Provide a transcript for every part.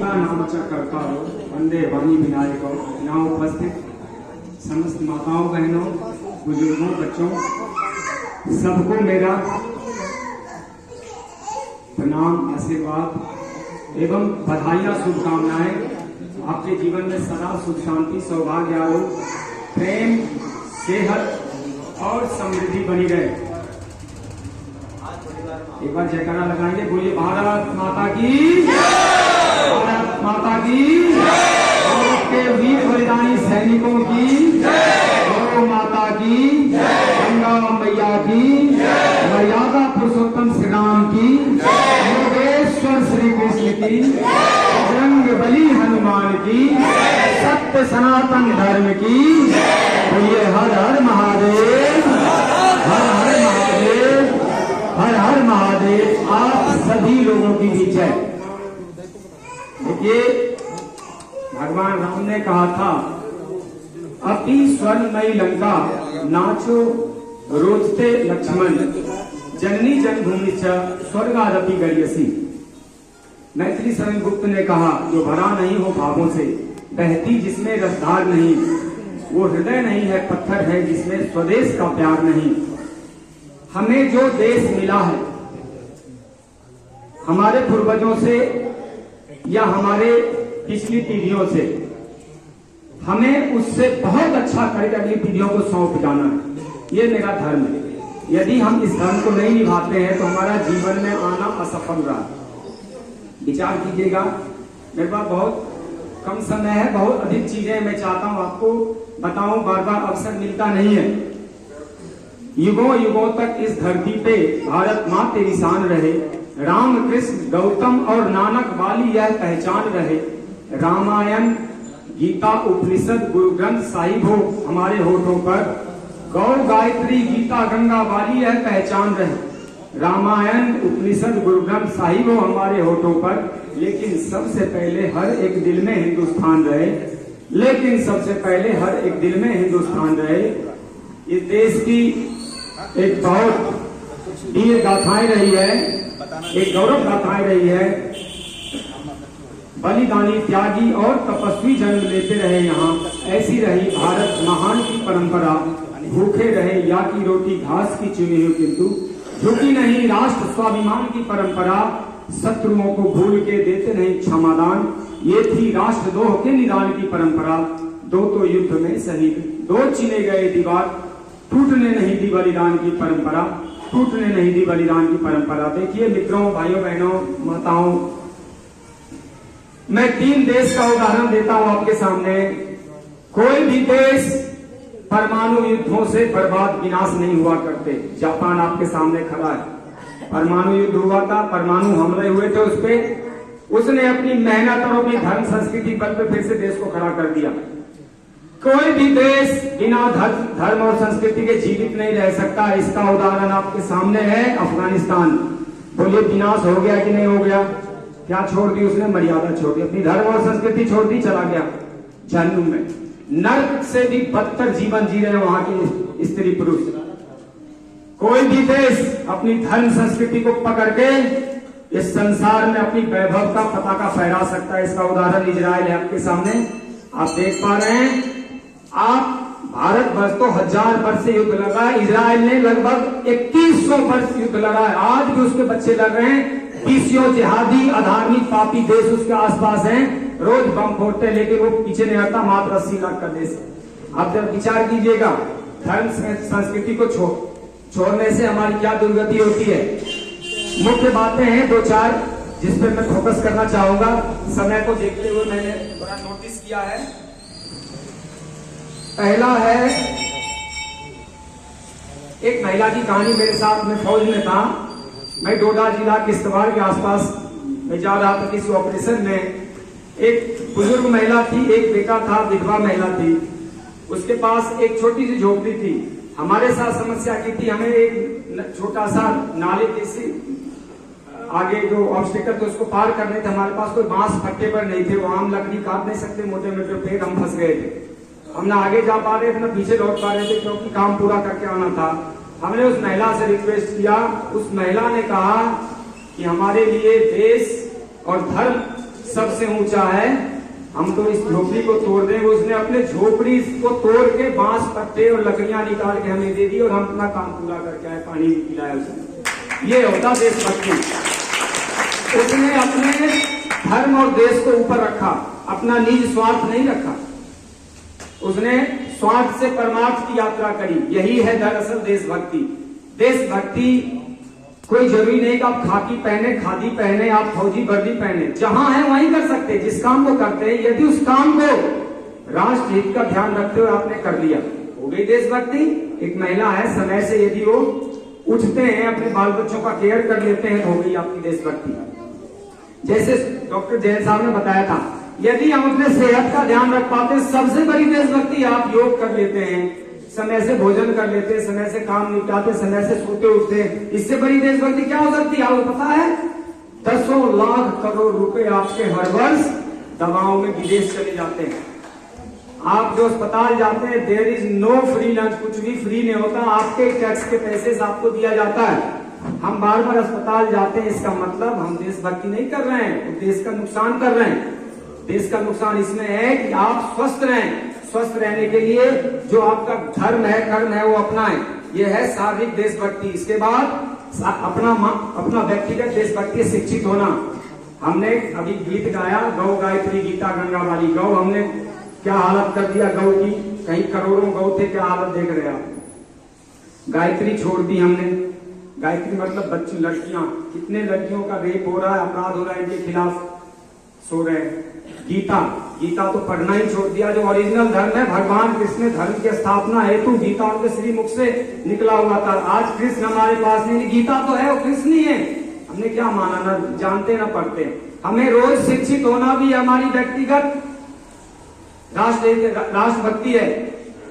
मंगला नामचर करता हो, वंदे वाणी विनायक। यहाँ उपस्थित समस्त माताओं, बहनों, बुजुर्गों, बच्चों, सबको मेरा प्रणाम, आशीर्वाद एवं बधाइयाँ, शुभकामनाएं। आपके जीवन में सदा सुख शांति, सौभाग्य, आरोग्य, प्रेम, सेहत और समृद्धि बनी रहे। एक बार जयकारा लगाएंगे, बोलिए भारत माता की, भारत माता की, भारत के वीर बलिदानी सैनिकों की, गौ माता की, गंगा मैया की, मर्यादा पुरुषोत्तम श्री राम की, योगेश्वर श्री कृष्ण की, बजरंग बली हनुमान की, सत्य सनातन धर्म की। बोलिए हर हर महादेव, हर हर महादेव, हर हर महादेव। आप सभी लोगों की भी जय। देखिए, भगवान राम ने कहा था, अपि स्वर्णमयी लंका नाचो रोचते लक्ष्मण, जननी जन्मभूमि च स्वर्गादपि गरीयसी। मैथिली शरण गुप्त ने कहा, जो भरा नहीं हो भावों से, बहती जिसमें रसधार नहीं, वो हृदय नहीं है, पत्थर है जिसमें स्वदेश का प्यार नहीं। हमें जो देश मिला है हमारे पूर्वजों से या हमारे पिछली पीढ़ियों से, हमें उससे बहुत अच्छा करके अगली पीढ़ियों को सौंप जाना है। ये मेरा धर्म है। यदि हम इस धर्म को नहीं निभाते हैं तो हमारा जीवन में आना असफल रहा। विचार कीजिएगा, मेरे पास बहुत कम समय है, बहुत अधिक चीजें मैं चाहता हूं आपको बताऊं, बार बार अवसर मिलता नहीं है। युगों युगों तक इस धरती पे भारत माँ तेरी शान रहे, राम कृष्ण गौतम और नानक वाली यह पहचान रहे। रामायण गीता उपनिषद गुरु ग्रंथ साहिब हो हमारे होठों पर, गौ गायत्री गीता गंगा वाली यह पहचान रहे। रामायण उपनिषद गुरु ग्रंथ साहिब हो हमारे होठों पर, लेकिन सबसे पहले हर एक दिल में हिंदुस्तान रहे, लेकिन सबसे पहले हर एक दिल में हिंदुस्तान रहे। इस देश की एक बहुत वीर गाथाएं रही है, एक गौरव गाथाएं रही है। बलिदानी, त्यागी और तपस्वी जन्म लेते रहे यहाँ, ऐसी रही भारत महान की परंपरा। भूखे रहे या की रोटी घास की चुनी हुई, किंतु झुकी नहीं राष्ट्र स्वाभिमान की परंपरा। शत्रुओं को भूल के देते नहीं क्षमादान, ये थी राष्ट्रद्रोह के निदान की परंपरा। दो तो युद्ध में शहीद, दो चीने गए दीवार, टूटने नहीं दी बलिदान की परंपरा, टूटने नहीं दी बलिदान की परंपरा। देखिए मित्रों, भाइयों, बहनों, माताओं, मैं 3 देश का उदाहरण देता हूं आपके सामने। कोई भी देश परमाणु युद्धों से बर्बाद, विनाश नहीं हुआ करते। जापान आपके सामने खड़ा है, परमाणु युद्ध हुआ था, परमाणु हमले हुए थे उस पे, उसने अपनी मेहनत और अपनी धर्म संस्कृति बल पे फिर से देश को खड़ा कर दिया। कोई भी देश बिना धर्म और संस्कृति के जीवित नहीं रह सकता। इसका उदाहरण आपके सामने है अफगानिस्तान। बोलिए विनाश हो गया कि नहीं हो गया? क्या छोड़ दी उसने? मर्यादा छोड़ दी, अपनी धर्म और संस्कृति छोड़ दी, चला गया जहन्नुम में। नर्क से भी बदतर जीवन जी रहे हैं वहां के स्त्री पुरुष। कोई भी देश अपनी धर्म संस्कृति को पकड़ के इस संसार में अपनी वैभव का पताका फहरा सकता है। इसका उदाहरण इजराइल है आपके सामने, आप देख पा रहे हैं। आप भारत वर्ष तो 1000 वर्ष से युद्ध लड़ा है, इजराइल ने लगभग 2100 वर्ष युद्ध लड़ा है। आज भी उसके बच्चे लड़ रहे हैं। 20 जिहादी अधार्मिक पापी देश उसके आसपास हैं, रोज बम फोड़ते हैं, लेकिन वो पीछे नहीं हटता। मात्र 80 लाख का देश। आप जब विचार कीजिएगा, धर्म संस्कृति को छोड़ने से हमारी क्या दुर्गति होती है। मुख्य बातें हैं 2-4 जिस पर मैं फोकस करना चाहूंगा। समय को देखते हुए मैंने थोड़ा नोटिस किया है। पहला है, एक महिला की कहानी मेरे साथ में फौज में था। मैं डोडा जिला किश्तवाड़ के आसपास में जा रहा था किसी ऑपरेशन में। एक बुजुर्ग महिला थी, एक बेटा था, विधवा महिला थी। उसके पास एक छोटी सी झोपड़ी थी। हमारे साथ समस्या की थी, हमें एक छोटा सा नाले जैसे आगे जो ऑब्स्टेकल थे उसको पार करने थे। हमारे पास कोई बांस फट्टे पर नहीं थे, वो आम लकड़ी काट नहीं सकते, मोटे मोटे पेड़, हम फंस गए थे। हम ना आगे जा पा रहे थे, ना पीछे लौट पा रहे थे, क्योंकि काम पूरा करके आना था। हमने उस महिला से रिक्वेस्ट किया। उस महिला ने कहा कि हमारे लिए देश और धर्म सबसे ऊंचा है। हम तो इस झोपड़ी को तोड़ देंगे, उसने अपने झोपड़ी को तोड़ के बांस पत्ते और लकड़ियां निकाल के हमें दे दी और हम अपना काम पूरा करके आए, पानी भी पिलाया उसने। ये होता देशभक्ति। उसने अपने धर्म और देश को ऊपर रखा, अपना निज स्वार्थ नहीं रखा। उसने स्वार्थ से परमार्थ की यात्रा करी। यही है दरअसल देशभक्ति। देशभक्ति कोई जरूरी नहीं कि आप खाकी पहने, खादी पहने, आप फौजी वर्दी पहने, जहां है वहीं कर सकते। जिस काम को करते हैं, यदि उस काम को राष्ट्र हित का ध्यान रखते हुए आपने कर लिया, हो गई देशभक्ति। एक महिला है, समय से यदि वो उठते हैं, अपने बाल बच्चों का केयर कर लेते हैं, तो हो गई आपकी देशभक्ति। जैसे डॉक्टर जैन साहब ने बताया था, यदि हम अपने सेहत का ध्यान रख पाते, सबसे बड़ी देशभक्ति। आप योग कर लेते हैं, समय से भोजन कर लेते, समय से काम निपटाते, समय से सोते उठते, इससे बड़ी देशभक्ति क्या हो सकती है? आपको पता है 10 लाख करोड़ रुपए आपके हर वर्ष दवाओं में विदेश चले जाते हैं। आप जो अस्पताल जाते हैं, there is no free lunch, कुछ भी फ्री नहीं होता, आपके टैक्स के पैसे से आपको दिया जाता है। हम बार बार अस्पताल जाते हैं, इसका मतलब हम देशभक्ति नहीं कर रहे हैं, देश का नुकसान कर रहे हैं। देश का नुकसान इसमें है कि आप स्वस्थ रहें। स्वस्थ रहने के लिए जो आपका धर्म है, कर्म है, वो अपनाएं। ये है शारीरिक देशभक्ति। इसके बाद अपना व्यक्तिगत देशभक्ति, शिक्षित होना। हमने अभी गीत गाया, गौ गायत्री गीता गंगा वाली गौ, हमने क्या हालत कर दिया गौ की। कहीं करोड़ों गौ थे, क्या हालत देख रहे आप। गायत्री छोड़ दी हमने। गायत्री मतलब बच्ची, लड़कियां, कितने लड़कियों का रेप हो रहा है, अपराध हो रहा है, इनके खिलाफ सो रहे हैं। गीता तो पढ़ना ही छोड़ दिया। जो ओरिजिनल धर्म है, भगवान कृष्ण ने धर्म की स्थापना हेतु गीता उनके श्रीमुख से निकला हुआ था। आज कृष्ण हमारे पास नहीं, गीता तो है, वो कृष्ण ही है। हमने क्या माना, ना जानते ना पढ़ते। हमें रोज शिक्षित होना भी हमारी व्यक्तिगत राष्ट्रभक्ति है।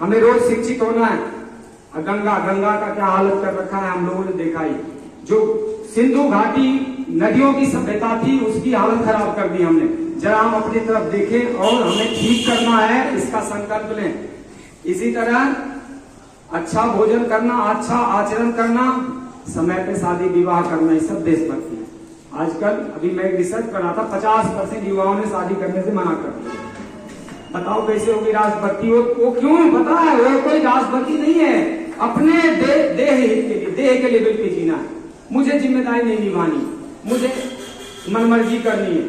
हमें रोज शिक्षित होना है। गंगा का क्या हालत कर रखा है, हम लोगों ने देखा ही। जो सिंधु घाटी नदियों की सभ्यता थी, उसकी हालत खराब कर दी हमने। जरा हम अपनी तरफ देखें और हमें ठीक करना है, इसका संकल्प लें। इसी तरह अच्छा भोजन करना, अच्छा आचरण करना, समय पे शादी विवाह करना, ये सब देशभक्ति है। आजकल अभी मैं रिसर्च कर रहा था, 50% युवाओं ने शादी करने से मना कर दिया। बताओ कैसे होगी राष्ट्रभक्ति? वो क्यों? पता है, वो कोई राष्ट्रभक्ति नहीं है। अपने देह हित के लिए, देह के लेवल पे जीना है। मुझे जिम्मेदारी नहीं निभानी, मुझे मनमर्जी करनी है,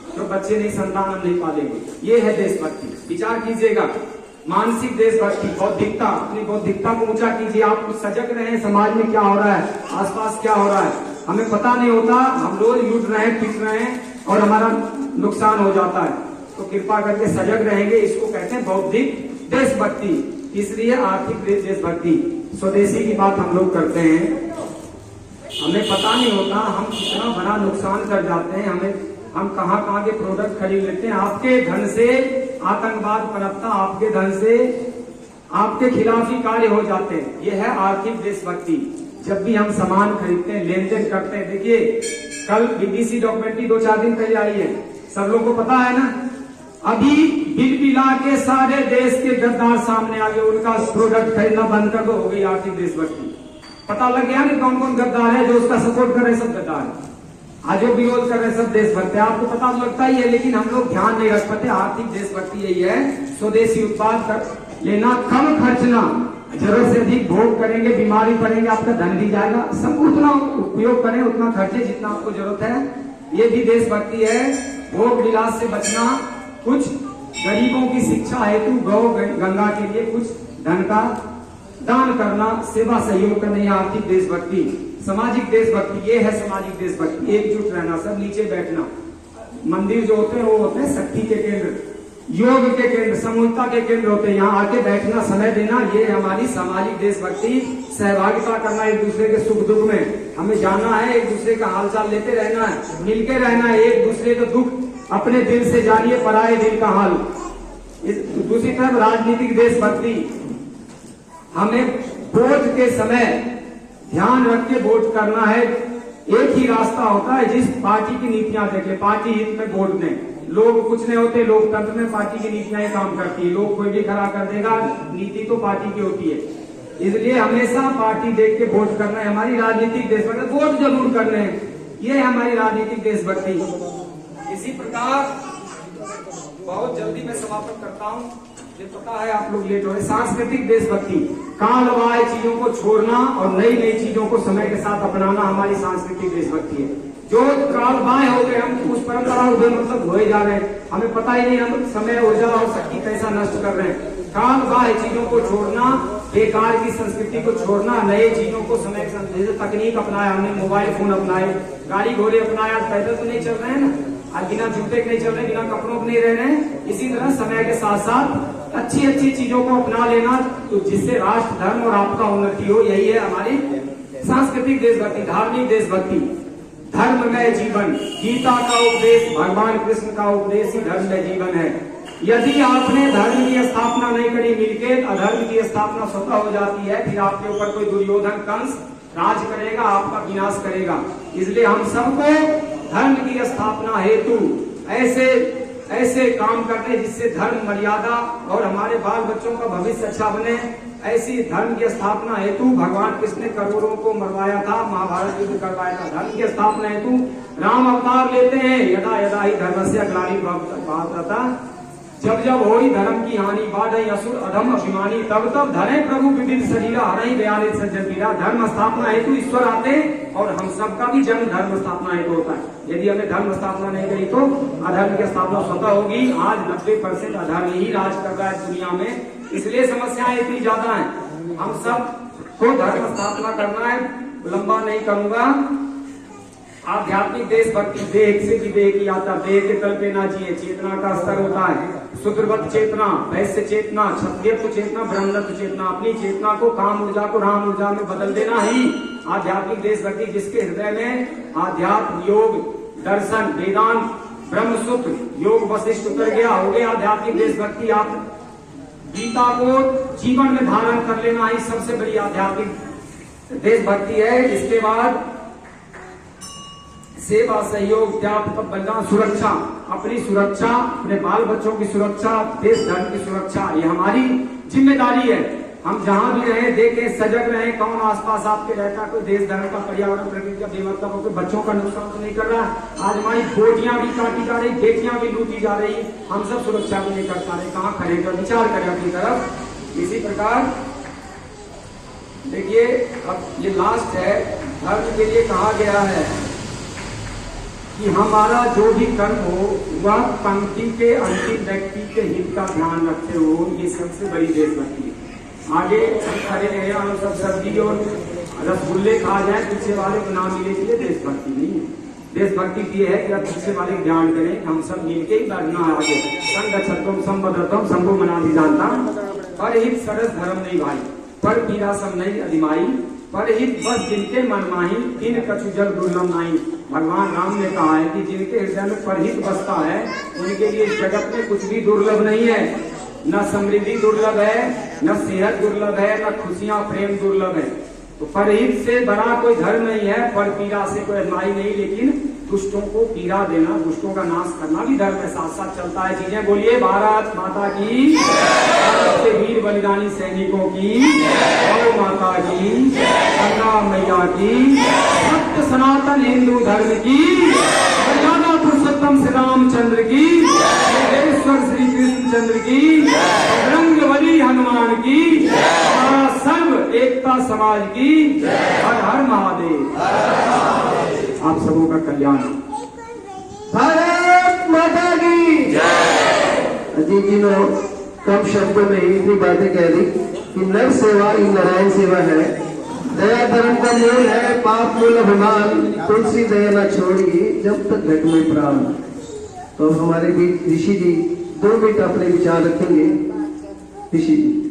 तो बच्चे नहीं, संतान हम नहीं पालेंगे। ये है देशभक्ति। विचार कीजिएगा। मानसिक देशभक्ति, बौद्धिकता, अपनी बौद्धिकता को ऊंचा कीजिए। आप सजग रहें, समाज में क्या हो रहा है, आसपास क्या हो रहा है, हमें पता नहीं होता। हम रोज लूट रहे हैं, पिट रहे हैं और हमारा नुकसान हो जाता है। तो कृपा करके सजग रहेंगे। इसको कहते हैं बौद्धिक देशभक्ति। तीसरी है आर्थिक देशभक्ति। स्वदेशी की बात हम लोग करते हैं, हमें पता नहीं होता हम कितना बड़ा नुकसान कर जाते हैं। हम कहां के प्रोडक्ट खरीद लेते हैं। आपके धन से आतंकवाद पनपता, आपके धन से आपके खिलाफ ही कार्य हो जाते हैं। यह है आर्थिक देशभक्ति। जब भी हम सामान खरीदते हैं, लेन देन करते हैं, देखिए कल BBC डॉक्यूमेंट्री 2-4 दिन पहले आई है, सब लोगों को पता है ना। अभी बिल बिला के सारे देश के गद्दार सामने आ गए, उनका प्रोडक्ट खरीदना बंद कर दो, हो गई आर्थिक देशभक्ति। पता लग गया ना कौन कौन गद्दार है, जो उसका सपोर्ट कर रहे सब गद्दार है, आज जो विरोध कर रहे सब देशभक्ति। आपको पता लगता ही है, लेकिन हम लोग ध्यान नहीं रख पाते। आर्थिक देशभक्ति यही है, स्वदेशी उत्पाद कर लेना, कम खर्चना, जरूरत से अधिक भोग करेंगे, बीमारी पड़ेंगे, आपका धन भी जाएगा। सब उतना उपयोग करें, उतना खर्चे जितना आपको जरूरत है। ये भी देशभक्ति है। भोग विलास से बचना, कुछ गरीबों की शिक्षा हेतु गौ गंगा के लिए कुछ धन का दान करना, सेवा सहयोग करना, यह आर्थिक देशभक्ति। सामाजिक देशभक्ति, ये है सामाजिक देशभक्ति। एकजुट रहना, सब नीचे बैठना। मंदिर जो होते हैं वो होते हैं शक्ति के केंद्र, योग के केंद्र, समूहता के केंद्र होते हैं। यहाँ आके बैठना, समय देना, ये हमारी सामाजिक देशभक्ति। सहभागिता करना एक दूसरे के सुख दुख में, हमें जानना है, एक दूसरे का हालचाल लेते रहना है, मिलके रहना है। एक दूसरे का दुख अपने दिल से जानिए, पराये दिल का हाल। दूसरी तरफ राजनीतिक देशभक्ति, हमें वोट के समय ध्यान रख के वोट करना है। एक ही रास्ता होता है, जिस पार्टी की नीतियां देख ले, पार्टी हित में वोट दें। लोग कुछ नहीं होते, लोकतंत्र में पार्टी की नीतियां ही काम करती है। लोग कोई भी खड़ा कर देगा, नीति तो पार्टी की होती है। इसलिए हमेशा पार्टी देख के वोट करना है, हमारी राजनीतिक देशभक्ति। वोट जरूर करने हैं, ये है हमारी राजनीतिक देशभक्ति। इसी प्रकार बहुत जल्दी मैं समापन करता हूँ, मुझे पता है आप लोग लेट हो रहे। सांस्कृतिक देशभक्ति, काल बाह्य चीजों को छोड़ना और नई नई चीजों को समय के साथ अपनाना हमारी सांस्कृतिक देशभक्ति है। जो काल बाह्य हो गए, हम उस परंपरा को मतलब हो जा रहे हैं, हमें पता ही नहीं हम समय, ऊर्जा और शक्ति कैसा नष्ट कर रहे हैं। काल बाह्य चीजों को छोड़ना, बेकार की संस्कृति को छोड़ना, नए चीजों को समय के साथ, जैसे तकनीक अपनाया हमने, मोबाइल फोन अपनाए, गाड़ी घोड़े अपनाया, पैदल तो नहीं चल रहे हैं ना, आज बिना जूते के नहीं चल रहे, बिना कपड़ों के नहीं रह रहे हैं। इसी तरह समय के साथ साथ अच्छी अच्छी चीजों को अपना लेना, तो जिससे राष्ट्र, धर्म और आपका उन्नति हो, यही है हमारी सांस्कृतिक देशभक्ति। धार्मिक देशभक्ति, धर्ममय जीवन, गीता का उपदेश, भगवान कृष्ण का उपदेश ही धर्ममय जीवन है। यदि आपने धर्म की स्थापना नहीं करी मिलके, अधर्म की स्थापना स्वतः हो जाती है, फिर आपके ऊपर कोई दुर्योधन कंस राज करेगा, आपका विनाश करेगा। इसलिए हम सबको धर्म की स्थापना हेतु ऐसे काम करने जिससे धर्म, मर्यादा और हमारे बाल बच्चों का भविष्य अच्छा बने, ऐसी धर्म की स्थापना हेतु भगवान कृष्ण ने करोड़ों को मरवाया था, महाभारत युद्ध करवाया था। धर्म की स्थापना हेतु राम अवतार लेते हैं, यदा यदा ही धर्मस्य ग्लानिर्भवति, जब जब होई धर्म की हानि, बाढ़ई असुर अधम अभिमानी, तब तब धरे प्रभु विविध शरीरा, हरई दयाले सज्जन पीरा। धर्म स्थापना हेतु ईश्वर आते और हम सबका भी जन्म धर्म स्थापना हेतु होता है। यदि हमने धर्म स्थापना नहीं करी तो अधर्म की स्थापना स्वतः होगी। आज 90% अधर्म ही राज कर रहा है दुनिया में, इसलिए समस्याएं इतनी ज्यादा है। हम सब को धर्म स्थापना करना है, लंबा नहीं करूंगा। आध्यात्मिक देशभक्ति, देह से भी देह की यात्रा, देह के तल पे ना जिए, चेतना का स्तर होता है शुद्रवत चेतना, वैश्य चेतना, क्षत्रियत्व चेतना, ब्रह्मत्व चेतना। अपनी चेतना को, काम ऊर्जा को राम ऊर्जा में बदल देना ही आध्यात्मिक देशभक्ति। जिसके हृदय में आध्यात्म, योग, दर्शन, वेदांत, ब्रह्मसूत्र, योग वशिष्ठ उतर गया, हो गया आध्यात्मिक देशभक्ति। आप गीता को जीवन में धारण कर लेना ही सबसे बड़ी आध्यात्मिक देशभक्ति है। इसके बाद सेवा, सहयोग, त्याग, बलिदान, सुरक्षा, अपनी सुरक्षा, अपने बाल बच्चों की सुरक्षा, देश धर्म की सुरक्षा, ये हमारी जिम्मेदारी है। हम जहां भी रहें देखें, सजग रहें, कौन आसपास आपके रहता, कोई देश धर्म का, पर्यावरण, प्रकृति का बेमतलब हो, कोई बच्चों का नुकसान तो नहीं कर रहा। आज हमारी बेटियां भी काटी जा रही, बेटियां भी लूटी जा रही, हम सब सुरक्षा भी नहीं कर पा रहे। कहाँ खड़े कर विचार करें अपनी तरफ। इसी प्रकार देखिए, अब ये लास्ट है, धर्म के लिए कहा गया है कि हमारा जो भी कर्म हो वह पंक्ति के अंतिम व्यक्ति के हित का ध्यान रखते हो, ये सबसे बड़ी देशभक्ति है। आगे खड़े रहे हम सब सब्जी और रसगुल्ले खा जाए, पीछे वाले को नाम मिले, के लिए देशभक्ति नहीं है। देशभक्ति ये है कि आप पीछे वाले ध्यान करें, हम सब मिलके ही बढ़ना है आगे। संग छत्तम संबद्धम शंभु मना भी जानता, पर हित सरस धर्म नहीं भाई, पर पीरा सब नहीं अधिमाई, पर हित बस जिनके मन माही, इन कछु जल दुर्लभ नहीं। भगवान राम ने कहा है कि जिनके हृदय में परहित बसता है, उनके लिए जगत में कुछ भी दुर्लभ नहीं है। न समृद्धि दुर्लभ है, न सेहत दुर्लभ है, न खुशियां प्रेम दुर्लभ है। तो परहित से बड़ा कोई धर्म नहीं है, पर पीड़ा से कोई अधिमाई नहीं। लेकिन दुष्टों को पीड़ा देना, दुष्टों का नाश करना भी धर्म के साथ साथ चलता है। चीजें बोलिए, भारत माता की, भारत के वीर बलिदानी सैनिकों की, गौ माता की, गंगा मैया की, सत्य सनातन हिंदू धर्म की, मर्यादा पुरुषोत्तम श्री रामचंद्र की, योगेश्वर श्री कृष्णचंद्र की, बजरंगबली हनुमान की, सर्व एकता समाज की, हर हर महादेव। आप सबों का कल्याण। भारत माता की जय। अजीत जी ने कम शब्दों में इतनी बातें कह दी कि नर सेवा ही नारायण सेवा है, दया धर्म का मूल है, पाप मूल अभिमान, तुलसी दया न छोड़िए जब तक घट में प्राण। तो हमारे बीच ऋषि जी 2 मिनट अपने विचार रखेंगे। ऋषि जी।